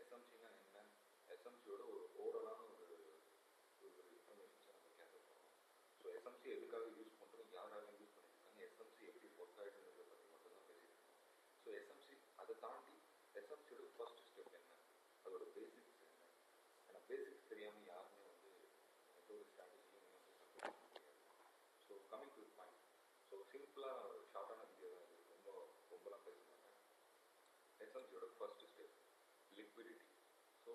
எஸ்எம்சினா என்ன, எஸ்எம்சியோட ஒரு ஓவராலான ஒரு இன்ஃபர்மேஷன்ஸை நம்ம கேதர் பண்ணணும். ஸோ எஸ்எம்சி எதுக்காக யூஸ் பண்ணுறோம், யாராக யூஸ் பண்ணியிருக்காங்க, எஸ்எம்சி எப்படி ஒர்க் ஆகிடுன்றதை பற்றி மட்டும்தான் பேசிட்டு இருக்கோம். ஸோ எஸ்எம்சி அதை தாண்டி எஸ்எம்சியோட ஃபர்ஸ்ட் ஸ்டெப் என்ன, அதோட பேசிக்ஸ் என்ன. ஏன்னா பேசிக்ஸ் தெரியாமல் யாருமே வந்து எந்த ஒரு ஸ்ட்ராட்டஜியுமே வந்து சக்ஸஸ் பண்ண முடியாது. So coming to point, so சிம்பிளாக ஷார்ட்டான வீடியோ தான் இது, ரொம்பலாம் பேச மாட்டேன். எஸ்எம்சியோட first step liquidity. So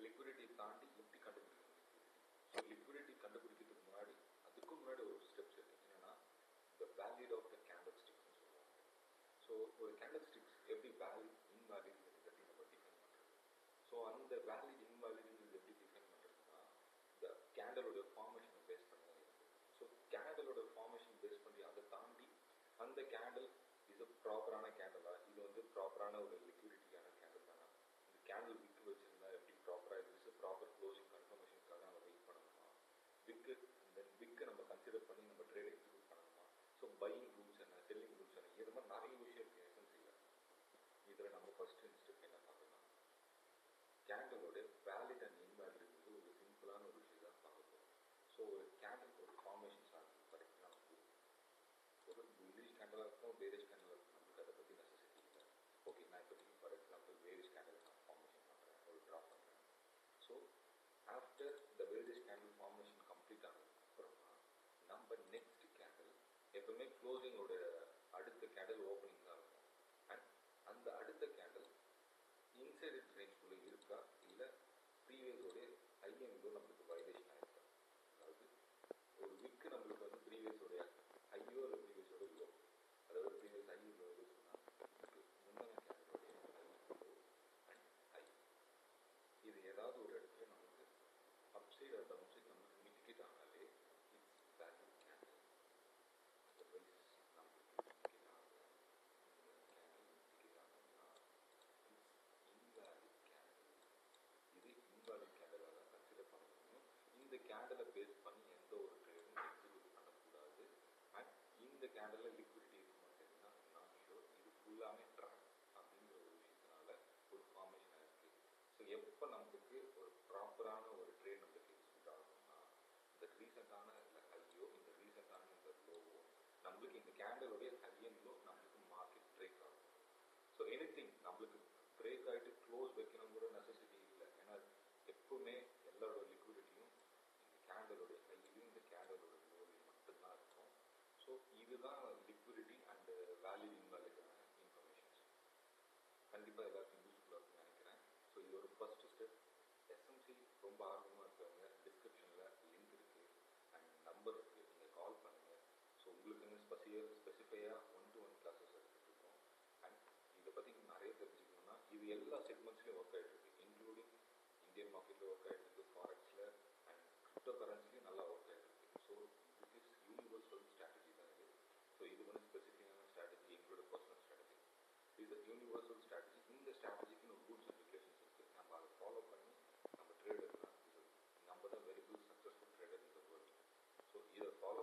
liquidity தாண்டி எப்படி கண்டுபிடிக்கணும் லிக்விடிட்டி. ஸோ லிக்விடிட்டி கண்டுபிடிக்கிறதுக்கு முன்னாடி அதுக்கும் முன்னாடி ஒரு ஸ்டெப்ஸ் இருக்குது. என்னென்னா the valid of the candle ஸ்டிக்ஸ்ன்னு சொல்லுவாங்க. ஸோ ஒரு கேண்டில் ஸ்டிக்ஸ் எப்படி வேலிட் இன்வேலிட் பற்றி நம்ம டிஃபைன் பண்ணுறது. ஸோ அந்த வேலிட் இன்வேலிட் எப்படி டிஃபைன் பண்ணுறதுன்னா இந்த கேண்டலோட ஃபார்மேஷனை பேஸ் பண்ணி தான் இருக்குது. ஸோ கேண்டலோட ஃபார்மேஷன் பேஸ் பண்ணி அதை தாண்டி அந்த கேண்டில் இது ப்ராப்பரான கேண்டலா, இது வந்து ப்ராப்பரான ஒரு லிக்விடிட்டியான கேண்டில் தானா, இந்த கேண்டில் விக்கு வச்சிருந்தா எப்படி ப்ராப்பராக இருந்துச்சு, ப்ராப்பர் க்ளோசிங் கன்ஃபர்மேஷனுக்காக நம்ம வெயிட் பண்ணணுமா, விக்கு இந்த விக்கை நம்ம கன்சிடர் பண்ணி நம்ம ட்ரேட் எக்ஸிக்யூட் பண்ணணுமா. ஸோ பையிங் ரூல்ஸ் என்ன, செல்லிங் ரூல்ஸ் என்ன, இது மாதிரி நிறைய விஷயம் இருக்குது எஸ்எம்சியில். இதில் நம்ம ஃபர்ஸ்ட் ஸ்டெப் என்ன பார்க்கணும், கேண்டலோட வேலிட் அண்ட் இன்வேலிட் வந்து ஒரு சிம்பிளான ஒரு விஷயம் தான் பார்க்க போகிறோம். ஸோ ஒரு கேண்டில் ஒரு ஃபார்மேஷன்ஸ் ஆகுது. ஃபார் எக்ஸாம்பிள் ஒரு புல்லிஷ் கேண்டலாக இருக்கும், பேரிஷ் கேண்டலாக இருக்கும், நமக்கு அதை பற்றி நெசசிட்டி இல்லை. ஓகே, நான் இப்போதைக்கு ஃபார் எக்ஸாம்பிள் பேரிஷ் கேண்டல் நான் ஃபார்மேஷன் பண்ணுறேன், ஒரு ட்ரா பண்ணுறேன். So after the bearish candle formation complete ஆனதுக்கப்புறமா நம்ம நெக்ஸ்ட் கேண்டில் எப்பவுமே க்ளோசிங்கோட அடுத்த கேண்டில் ஓப்பனிங் தான் இருக்கும். அண்ட் அந்த அடுத்த கேண்டில் இன்சைடு ரேஞ்சுக்குள்ளே இருக்கா, இல்லை ப்ரீவியஸோடைய ஐஎம்ஓ நம்மளுக்கு வயலேஷன் ஆகிருக்கா. அதாவது ஒரு விக்கு நம்மளுக்கு வந்து ப்ரீவியஸோடைய ஐயோ இல்லை ப்ரீவியஸோட லோ, அதாவது ப்ரீவியஸ் ஐ லோ சொன்னால் இதுக்கு முந்தின கேண்டலோடைய ஐ லோ அண்ட் ஐ, இது ஏதாவது ஒரு இடத்துல நமக்கு அப்சைட் ஆர் டவுன் சைட் நமக்கு மிட்டிகேட் ஆனாலே இட்ஸ் வேல்யூ கேண்டில். அதர்வைஸ் நம்மளுக்கு மிட்டிகேட் ஆகல, இந்த கேண்டில் மிட்டிகேட் ஆனதுன்னா இட்ஸ் இன்வேலிட் கேண்டில். இது இன்வேலிட் கேண்டலாக தான் கன்சிடர் பண்ணணும். இந்த கேண்டலை பேஸ் பண்ணி எந்த ஒரு ட்ரேடும் எக்ஸிக்யூட் பண்ணக்கூடாது. அண்ட் இந்த கேண்டலில் லிக்விடிட்டி இருக்க மாட்டேங்குதுன்னா நான் ஷோர் இது ஃபுல்லாமே ட்ராக் அப்படிங்கிற ஒரு விஷயத்தினால ஒரு ஃபார்மேஷன் ஆகிருக்கு. ஸோ எப்போ நம்மளுக்கு ஒரு ப்ராப்பரான ஒரு ட்ரேட் நம்மளுக்கு எக்ஸிக்யூட் ஆகணும்னா இந்த ரீசெண்டான இல்லை ஹையோ, இந்த ரீசெண்டான இந்த லோவோ நம்மளுக்கு இந்த கேண்டலுடைய ஹையன் லோ நம்மளுக்கு மார்க்கெட் பிரேக் ஆகும். ஸோ எனிதிங் நம்மளுக்கு பிரேக் ஆகிட்டு க்ளோஸ் வைக்கணுங்கிற நெசசிட்டி இல்லை. ஏன்னா எப்பவுமே எல்லாரோட லிக்விடிட்டியும் இந்த கேண்டலோடைய ஹையிலையும் இந்த கேண்டலோட லோவிலையும் மட்டும்தான் இருக்கும். ஸோ இதுதான் லிக்விடிட்டி அண்ட் வேலிட் இன்வேலிடான இன்ஃபர்மேஷன்ஸ். கண்டிப்பாக எல்லாருக்கும் யூஸ்ஃபுல்லாக இருக்குன்னு நினைக்கிறேன். ஸோ இது ஒரு ஃபர்ஸ்ட் ஸ்டெப். எஸ்எம்சி ரொம்ப ஆர்வமாக இருக்கிறவங்க டிஸ்கிரிப்ஷனில் லிங்க் இருக்குது அண்ட் நம்பர் இருக்குது, நீங்கள் கால் பண்ணுங்கள். ஸோ உங்களுக்குன்னு ஸ்பெசிஃபையாக 1-to-1 கிளாஸஸ் எடுத்துகிட்டு இருக்கோம். அண்ட் இதை பற்றி நிறைய தெரிஞ்சுக்கணும்னா இது எல்லா செக்மெண்ட்ஸ்லையும் ஒர்க் ஆகிட்டு இருக்கு, இன்க்ளூடிங் இந்தியன் மார்க்கெட்டில் ஒர்க் ஆகிட்டு இருக்கு, ஃபாரெக்ஸில் அண்ட் கிரிப்டோ கரன்சிலையும் நல்லா ஒர்க் ஆகிட்டு இருக்கு. So this is universal strategy தான் இது. ஸோ இது வந்து ஸ்பெசிஃபிக்கான ஸ்ட்ராட்டஜி, எங்களோட பர்சனல் ஸ்ட்ராட்டஜி. இது யூனிவர்சல் ஸ்ட்ராட்டஜி. இந்த ஸ்ட்ராட்டஜிக்கு ஒரு ரூல்ஸ் அண்ட் ரெகுலேஷன்ஸ் இருக்குது. நம்ம அதை ஃபாலோ பண்ணி நம்ம ட்ரேடர்னா நம்ம தான் வெரி குட் சக்ஸஸ்ஃபுல் ட்ரேடர் இந்த வேர்ல்டு. ஸோ இதை ஃபாலோ